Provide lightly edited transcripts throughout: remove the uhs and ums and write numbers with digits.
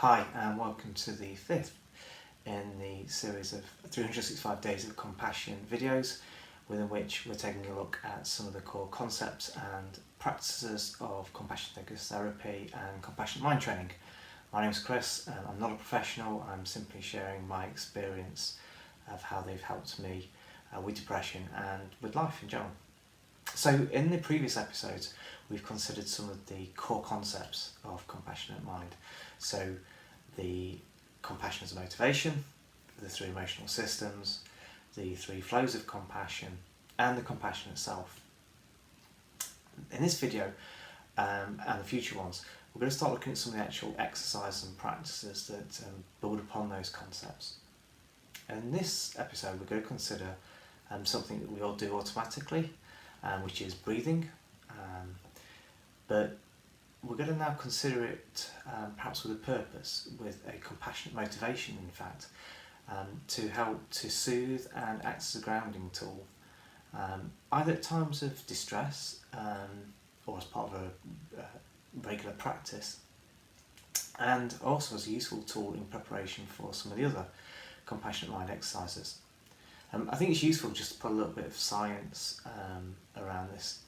Hi and welcome to the fifth in the series of 365 Days of Compassion videos, within which we're taking a look at some of the core concepts and practices of compassion focused therapy and compassionate mind training. My name is Chris and I'm not a professional, I'm simply sharing my experience of how they've helped me with depression and with life in general. So in the previous episodes we've considered some of the core concepts of compassionate mind. So the compassion as a motivation, the three emotional systems, the three flows of compassion, and the compassion itself. In this video and the future ones, we're going to start looking at some of the actual exercises and practices that build upon those concepts. And in this episode we're going to consider something that we all do automatically, which is breathing, but we're going to now consider it perhaps with a purpose, with a compassionate motivation in fact, to help to soothe and act as a grounding tool, either at times of distress or as part of a regular practice, and also as a useful tool in preparation for some of the other compassionate mind exercises. I think it's useful just to put a little bit of science around this,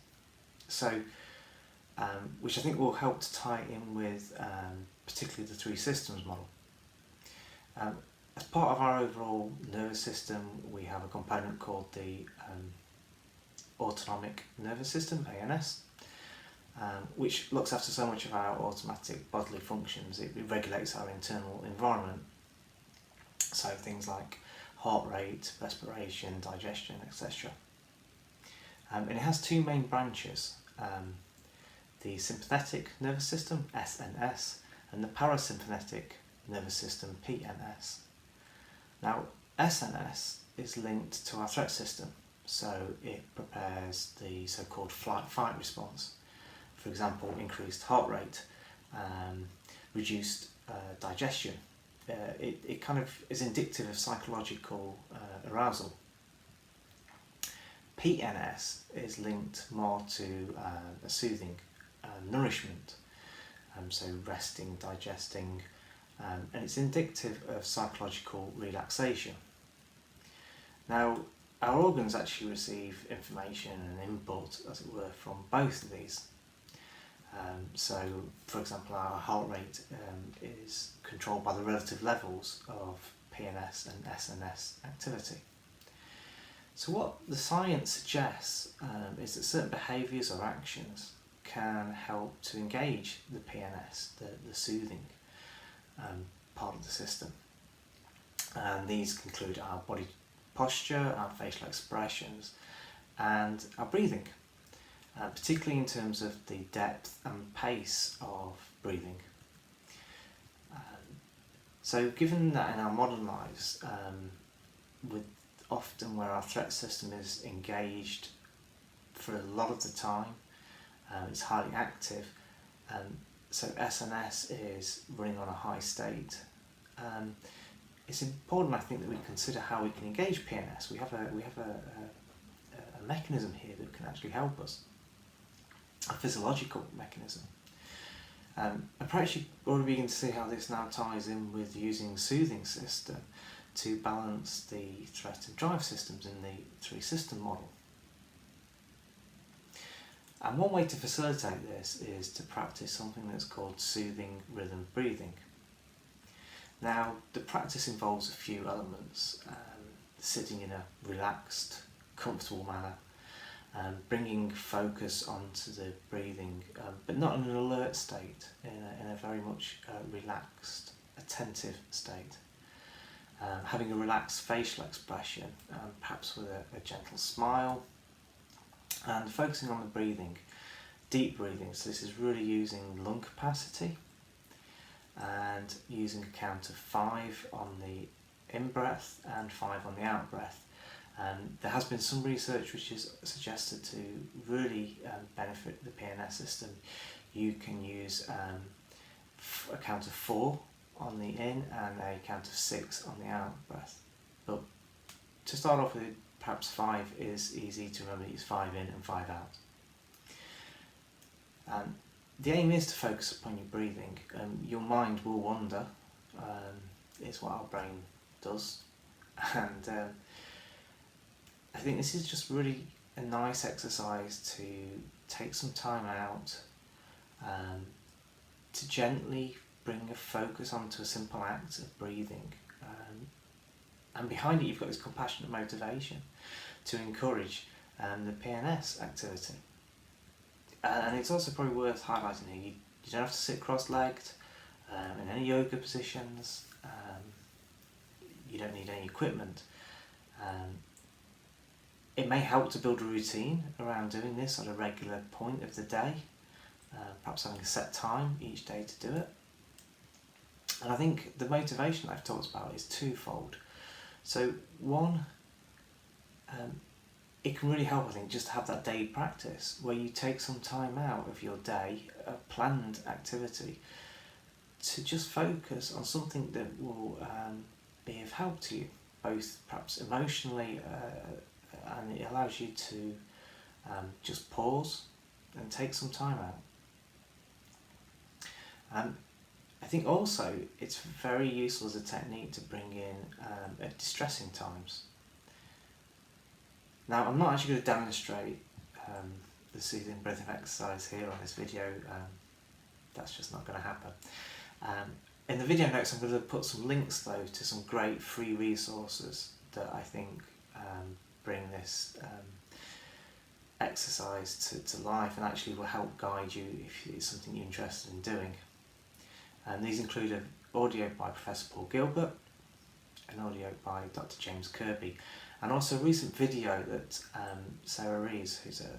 which I think will help to tie in with particularly the three systems model. As part of our overall nervous system, we have a component called the autonomic nervous system, ANS, which looks after so much of our automatic bodily functions. It regulates our internal environment, so things like heart rate, respiration, digestion, etc. And it has two main branches, the sympathetic nervous system, SNS, and the parasympathetic nervous system, PNS. Now, SNS is linked to our threat system, so it prepares the so-called flight-fight response. For example, increased heart rate, reduced digestion. It kind of is indicative of psychological arousal. PNS is linked more to a soothing nourishment, so resting, digesting, and it's indicative of psychological relaxation. Now, our organs actually receive information and input, as it were, from both of these. So, for example, our heart rate is controlled by the relative levels of PNS and SNS activity. So what the science suggests is that certain behaviours or actions can help to engage the PNS, the soothing part of the system. And these include our body posture, our facial expressions, and our breathing. Particularly in terms of the depth and pace of breathing. So given that in our modern lives, with often where our threat system is engaged for a lot of the time, it's highly active, so SNS is running on a high state, it's important, I think, that we consider how we can engage PNS. We have a mechanism here that can actually help us. A physiological mechanism. And perhaps you already begin to see how this now ties in with using soothing system to balance the threat and drive systems in the three system model. And one way to facilitate this is to practice something that's called soothing rhythm breathing. Now, the practice involves a few elements: sitting in a relaxed, comfortable manner, bringing focus onto the breathing, but not in an alert state, in a very much relaxed, attentive state. Having a relaxed facial expression, perhaps with a gentle smile, and focusing on the breathing, deep breathing. So this is really using lung capacity and using a count of 5 on the in-breath and 5 on the out-breath. There has been some research which is suggested to really benefit the PNS system. You can use a count of 4 on the in and a count of 6 on the out breath. But to start off with, perhaps 5 is easy to remember. It's 5 in and 5 out. The aim is to focus upon your breathing. Your mind will wander It's what our brain does, and I think this is just really a nice exercise to take some time out, to gently bring a focus onto a simple act of breathing, and behind it you've got this compassionate motivation to encourage the PNS activity. And it's also probably worth highlighting here, you don't have to sit cross-legged in any yoga positions, you don't need any equipment. It may help to build a routine around doing this at a regular point of the day, perhaps having a set time each day to do it. And I think the motivation I've talked about is twofold. So one, it can really help, I think, just to have that daily practice where you take some time out of your day, a planned activity, to just focus on something that will be of help to you, both perhaps emotionally, and it allows you to just pause and take some time out. I think also it's very useful as a technique to bring in at distressing times. Now, I'm not actually going to demonstrate the soothing breathing exercise here on this video, that's just not going to happen. In the video notes I'm going to put some links though to some great free resources that I think bring this exercise to life and actually will help guide you if it's something you're interested in doing. And these include an audio by Professor Paul Gilbert, an audio by Dr. James Kirby, and also a recent video that Sarah Rees, who's a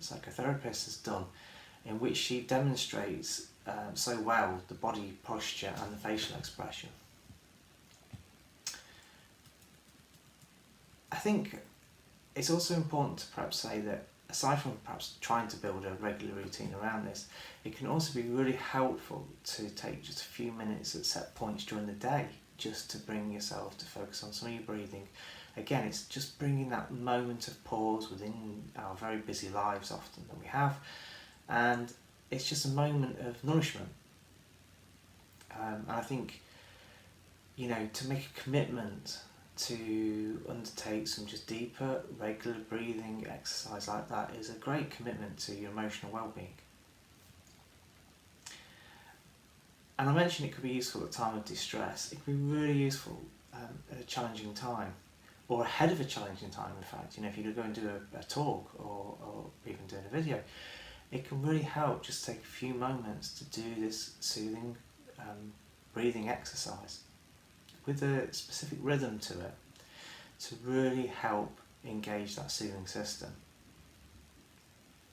psychotherapist, has done, in which she demonstrates so well the body posture and the facial expression. I think it's also important to perhaps say that aside from perhaps trying to build a regular routine around this, it can also be really helpful to take just a few minutes at set points during the day just to bring yourself to focus on some of your breathing. Again, it's just bringing that moment of pause within our very busy lives often that we have, and it's just a moment of nourishment. And I think, to make a commitment to undertake some just deeper, regular breathing exercise like that is a great commitment to your emotional well-being. And I mentioned it could be useful at a time of distress. It can be really useful at a challenging time, or ahead of a challenging time in fact. If you're going to do a talk or even doing a video, it can really help just take a few moments to do this soothing breathing exercise with a specific rhythm to it to really help engage that soothing system.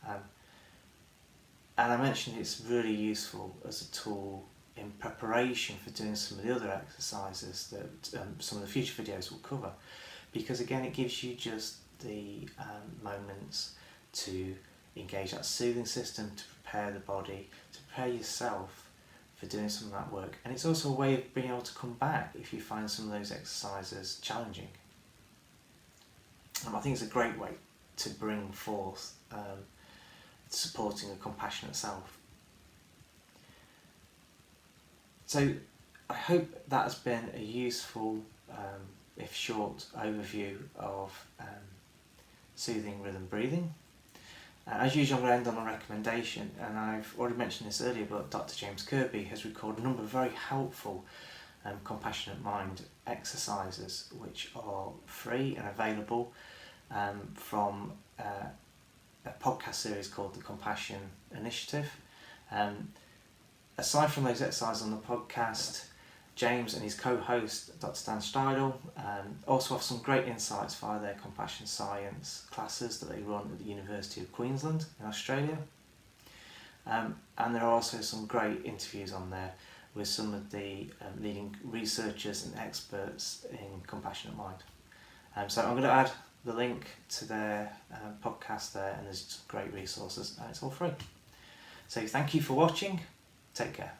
And I mentioned it's really useful as a tool in preparation for doing some of the other exercises that some of the future videos will cover, because again it gives you just the moments to engage that soothing system, to prepare the body, to prepare yourself for doing some of that work. And it's also a way of being able to come back if you find some of those exercises challenging. I think it's a great way to bring forth supporting a compassionate self. So I hope that has been a useful, if short, overview of soothing rhythm breathing. As usual, I'm going to end on a recommendation, and I've already mentioned this earlier, but Dr. James Kirby has recorded a number of very helpful compassionate mind exercises which are free and available from a podcast series called The Compassion Initiative. Aside from those exercises on the podcast, James and his co-host Dr. Dan Steidel also have some great insights via their compassion science classes that they run at the University of Queensland in Australia. And there are also some great interviews on there with some of the leading researchers and experts in compassionate mind. So I'm going to add the link to their podcast there, and there's some great resources and it's all free. So thank you for watching. Take care.